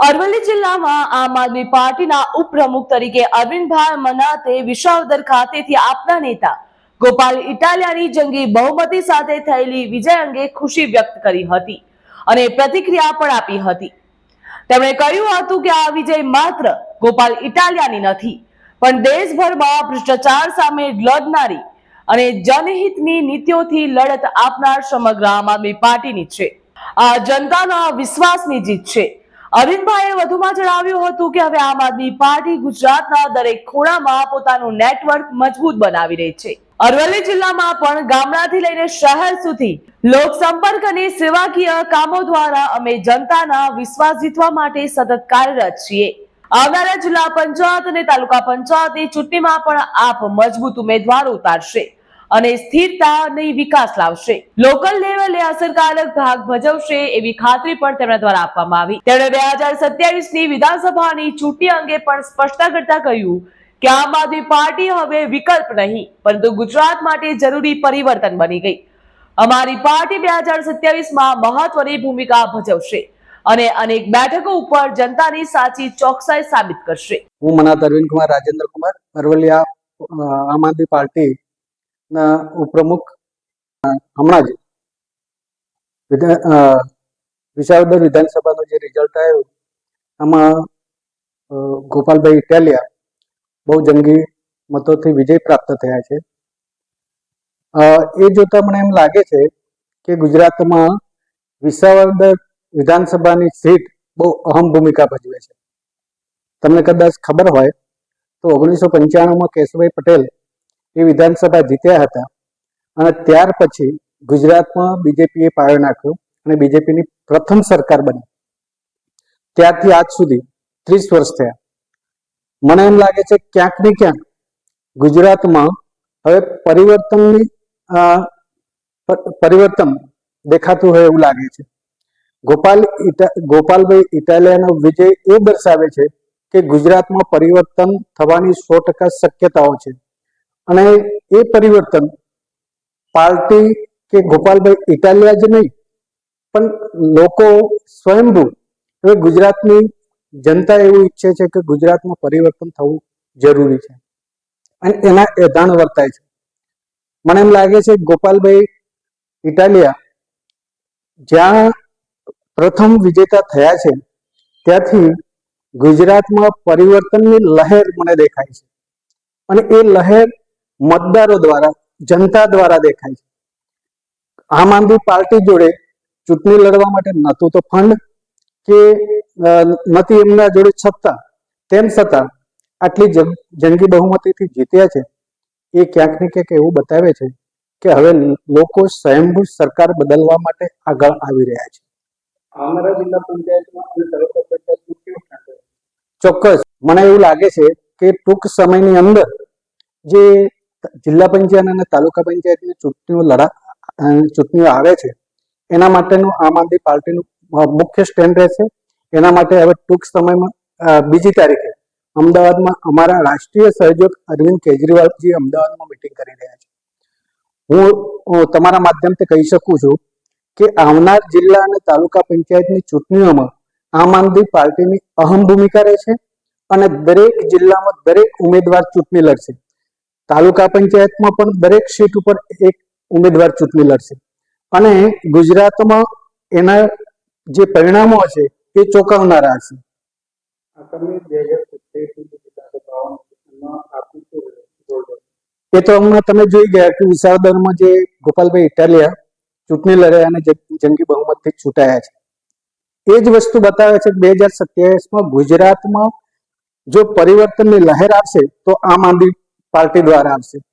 અરવલ્લી જિલ્લામાં આમ આદમી પાર્ટીના ઉપપ્રમુખ તરીકે અરવિંદભાઈ મનાતે વિસાવદર ખાતેથી આપના નેતા ગોપાલ ઇટાલિયાની જંગી બહુમતી સાથે થયેલી વિજય અંગે ખુશી વ્યક્ત કરી હતી અને પ્રતિક્રિયા પણ આપી હતી। તેમણે કહ્યું હતું કે આ વિજય માત્ર ગોપાલ ઇટાલિયાની નથી, પણ દેશભરમાં ભ્રષ્ટાચાર સામે લડનારી અને જનહિતની નીતિઓથી લડત આપનાર સમગ્ર આમ આદમી પાર્ટીની છે। આ જનતાના વિશ્વાસની જીત છે। અરવિંદભાઈએ વધુમાં જણાવ્યું હતું કે હવે આમ આદમી પાર્ટી ગુજરાતના દરેક ખૂણામાં પોતાનું નેટવર્ક મજબૂત બનાવી રહી છે। અરવલ્લી જિલ્લામાં પણ ગામડાથી લઈને શહેર સુધી લોક સંપર્ક અને સેવાકીય કામો દ્વારા અમે જનતાના વિશ્વાસ જીતવા માટે સતત કાર્યરત છીએ। આવનારા જિલ્લા પંચાયત અને તાલુકા પંચાયતની ચૂંટણીમાં પણ આપ મજબૂત ઉમેદવારો ઉતારશે અને સ્થિરતા અને વિકાસ લાવશે, લોકલ લેવલે અસરકારક ભાગ ભજવશે એવી ખાતરી પણ તેમના દ્વારા આપવામાં આવી। તેમણે 2027ની વિધાનસભાની ચૂંટણી અંગે પણ સ્પષ્ટતા કરતા કહ્યું કે આમ આદમી પાર્ટી હવે વિકલ્પ નહીં, પરંતુ ગુજરાત માટે જરૂરી પરિવર્તન બની ગઈ। અમારી પાર્ટી 2027માં મહત્વની ભૂમિકા ભજવશે અને અનેક બેઠકો ઉપર જનતાની સાચી ચોકસાઈ સાબિત કરશે। હું મનાત અરવિંદ કુમાર રાજેન્દ્ર કુમાર અરવલ્લી આમ આદમી પાર્ટી ના ઉપપ્રમુખ હમણાં જ વિસાવદર વિધાનસભાનું જે રિઝલ્ટ આવ્યું આમાં ગોપાલભાઈ ઇટાલિયા બહુ જંગી મતોથી વિજય પ્રાપ્ત થયા છે। એ જોતા મને એમ લાગે છે કે ગુજરાતમાં વિસાવદર વિધાનસભાની સીટ બહુ અહમ ભૂમિકા ભજવે છે। તમને કદાચ ખબર હોય તો 1995માં કેશુભાઈ પટેલ એ વિધાનસભા જીત્યા હતા અને ત્યાર પછી ગુજરાતમાં બીજેપીએ પાયો નાખ્યો અને બીજેપીની પ્રથમ સરકાર બની। ત્યારથી આજ સુધી 30 વર્ષ થયા। મને એમ લાગે છે ક્યાંક ને ક્યાંક ગુજરાતમાં હવે પરિવર્તન દેખાતું હોય એવું લાગે છે। ગોપાલભાઈ ઇટાલિયાનો વિજય એ દર્શાવે છે કે ગુજરાતમાં પરિવર્તન થવાની 100% શક્યતાઓ છે અને એ પરિવર્તન પાર્ટી કે ગોપાલભાઈ ઇટાલિયા જ નહીં પણ લોકો સ્વયંભૂ હવે ગુજરાતની જનતા એવું ઈચ્છે છે કે ગુજરાતમાં પરિવર્તન થવું જરૂરી છે અને એના એધાણ વર્તાય છે। મને એમ લાગે છે ગોપાલભાઈ ઇટાલિયા જ્યાં પ્રથમ વિજેતા થયા છે ત્યાંથી ગુજરાતમાં પરિવર્તનની લહેર મને દેખાય છે અને એ લહેર મતદારો દ્વારા જનતા દ્વારા દેખાય છે। આમ આદમી પાર્ટી જોડે ચૂંટણી લડવા માટે નહોતું તો ફંડ કે નથી એમના જોડે સત્તા, તેમ છતાં આટલી જંગી બહુમતીથી જીત્યા છે। એ ક્યાંક ને ક્યાંક એવું બતાવે છે કે હવે લોકો સ્વયંભૂ સરકાર બદલવા માટે આગળ આવી રહ્યા છે। આવનારા જિલ્લા પંચાયતમાં અને તાલુકા પંચાયતમાં કેવું થશે? ચોક્કસ મને એવું લાગે છે કે ટૂંક સમયની અંદર જે જિલ્લા પંચાયત અને તાલુકા પંચાયતની ચૂંટણીઓ આવે છે એના માટેનું આમ આદમી પાર્ટીનું મુખ્ય સ્ટેન્ડ રહેશે। એના માટે હવે ટૂંક સમયમાં 2જી તારીખે અમદાવાદમાં અમારા રાષ્ટ્રીય સહયોગ અરવિંદ કેજરીવાલજી અમદાવાદમાં મિટિંગ કરી રહ્યા છે। હું તમારા માધ્યમથી કહી શકું છું કે આવનાર જિલ્લા અને તાલુકા પંચાયતની ચૂંટણીઓમાં આમ આદમી પાર્ટીની અહમ ભૂમિકા રહેશે અને દરેક જિલ્લામાં દરેક ઉમેદવાર ચૂંટણી લડશે। તાલુકા પંચાયતમાં પણ દરેક સીટ ઉપર એક ઉમેદવાર ચૂંટણી લડશે અને ગુજરાતમાં એના જે પરિણામો છે એ ચોંકાવનારા હશે। એ તો હમણાં તમે જોઈ ગયા કે વિસાવદરમાં જે ગોપાલભાઈ ઇટાલિયા ચૂંટણી લડ્યા અને જંગી બહુમતથી ચૂંટાયા છે એ જ વસ્તુ બતાવે છે કે 2027માં ગુજરાતમાં જો પરિવર્તનની લહેર આવશે તો આમ આદમી પાર્ટી દ્વારા આવશે।